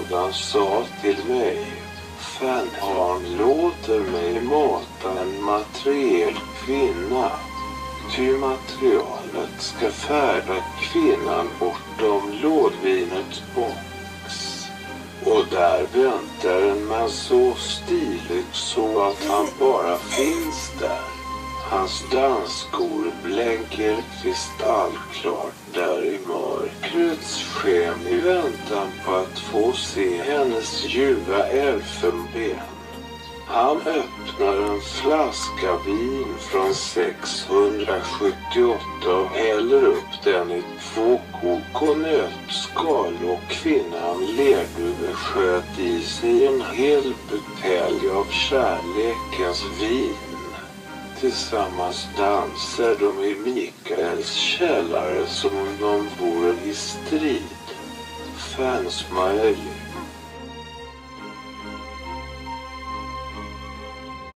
sådan sa till mig: Fanharn låter mig mata en materiell kvinna. Ty materialet ska färda kvinnan bortom lådvinets box. Och där väntar en man så stilig så att han bara finns där. Hans dansskor blänker kristallklart där i mörkrets sken i väntan på att få se hennes ljuva elfenben. Han öppnar en flaska vin från 678 och häller upp den i 2 kokonötskal, och kvinnan lerduve sköt i sig en hel butelj av kärlekens vin. Tillsammans dansar de i Mikaels källare som om de vore i strid. Fansmiley.